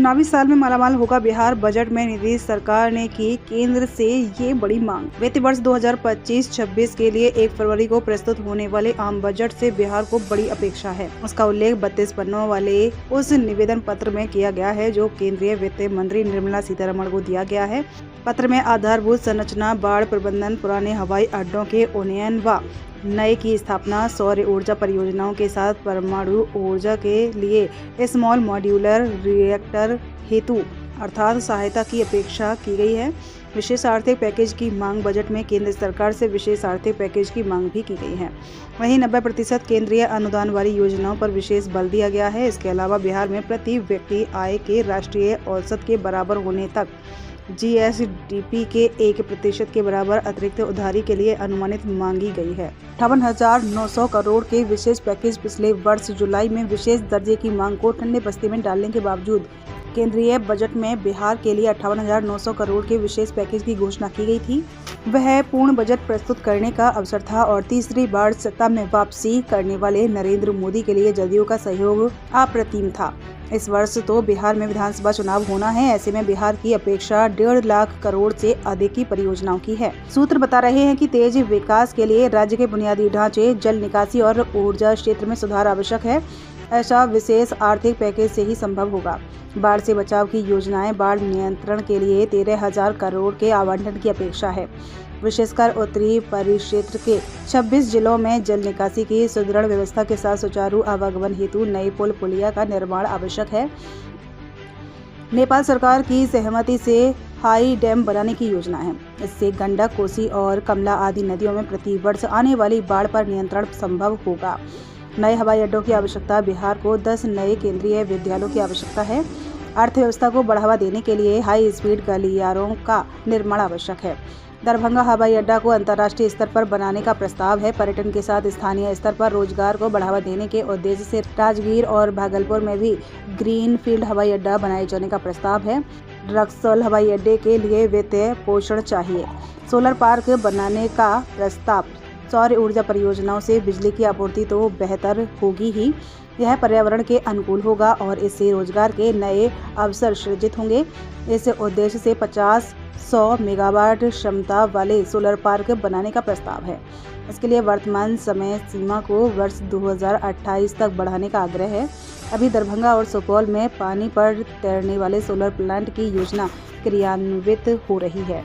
चुनावी साल में मालामाल होगा बिहार, बजट में नीतीश सरकार ने की केंद्र से ये बड़ी मांग। वित्तीय वर्ष 2025-26 के लिए 1 फरवरी को प्रस्तुत होने वाले आम बजट से बिहार को बड़ी अपेक्षा है। उसका उल्लेख 32 पन्नों वाले उस निवेदन पत्र में किया गया है जो केंद्रीय वित्त मंत्री निर्मला सीतारमण को दिया गया है। पत्र में आधारभूत संरचना, बाढ़ प्रबंधन, पुराने हवाई अड्डों के उन्नयन व नए की स्थापना, सौर ऊर्जा परियोजनाओं के साथ परमाणु ऊर्जा के लिए स्मॉल मॉड्यूलर रिएक्टर हेतु अर्थात सहायता की अपेक्षा की गई है। विशेष आर्थिक पैकेज की मांग। बजट में केंद्र सरकार से विशेष आर्थिक पैकेज की मांग भी की गई है। वहीं 90% केंद्रीय अनुदान वाली योजनाओं पर विशेष बल दिया गया है। इसके अलावा बिहार में प्रति व्यक्ति आय के राष्ट्रीय औसत के बराबर होने तक GSDP के 1% के बराबर अतिरिक्त उधारी के लिए अनुमानित मांगी गई है। 58,900 करोड़ के विशेष पैकेज। पिछले वर्ष जुलाई में विशेष दर्जे की मांग को ठंडे बस्ते में डालने के बावजूद केंद्रीय बजट में बिहार के लिए 58,900 करोड़ के विशेष पैकेज की घोषणा की गई थी। वह पूर्ण बजट प्रस्तुत करने का अवसर था और तीसरी बार सत्ता में वापसी करने वाले नरेंद्र मोदी के लिए जदयू का सहयोग अप्रतिम था। इस वर्ष तो बिहार में विधानसभा चुनाव होना है। ऐसे में बिहार की अपेक्षा 1.5 लाख करोड़ से अधिक की परियोजनाओं की है। सूत्र बता रहे हैं कि तेज विकास के लिए राज्य के बुनियादी ढांचे, जल निकासी और ऊर्जा क्षेत्र में सुधार आवश्यक है। ऐसा विशेष आर्थिक पैकेज से ही संभव होगा। बाढ़ से बचाव की योजनाएं। बाढ़ नियंत्रण के लिए 13,000 करोड़ के आवंटन की अपेक्षा है। विशेषकर उत्तरी परिक्षेत्र के 26 जिलों में जल निकासी की सुदृढ़ व्यवस्था के साथ सुचारू आवागमन हेतु नए पुल पुलिया का निर्माण आवश्यक है। नेपाल सरकार की सहमति से हाई डैम बनाने की योजना है। इससे गंडक, कोसी और कमला आदि नदियों में प्रति वर्ष आने वाली बाढ़ पर नियंत्रण संभव होगा। नए हवाई अड्डों की आवश्यकता। बिहार को 10 नए केंद्रीय विद्यालयों की आवश्यकता है। अर्थव्यवस्था को बढ़ावा देने के लिए हाई स्पीड गलियारों का निर्माण आवश्यक है। दरभंगा हवाई अड्डा को अंतर्राष्ट्रीय स्तर पर बनाने का प्रस्ताव है। पर्यटन के साथ स्थानीय स्तर पर रोजगार को बढ़ावा देने के उद्देश्य से राजगीर और भागलपुर में भी ग्रीन फील्ड हवाई अड्डा बनाए जाने का प्रस्ताव है। रक्सौल हवाई अड्डे के लिए वित्तीय पोषण चाहिए। सोलर पार्क बनाने का प्रस्ताव। सौर ऊर्जा परियोजनाओं से बिजली की आपूर्ति तो बेहतर होगी ही, यह पर्यावरण के अनुकूल होगा और इससे रोजगार के नए अवसर सृजित होंगे। इस उद्देश्य से 50-100 मेगावाट क्षमता वाले सोलर पार्क बनाने का प्रस्ताव है। इसके लिए वर्तमान समय सीमा को वर्ष 2028 तक बढ़ाने का आग्रह है। अभी दरभंगा और सुपौल में पानी पर तैरने वाले सोलर प्लांट की योजना क्रियान्वित हो रही है।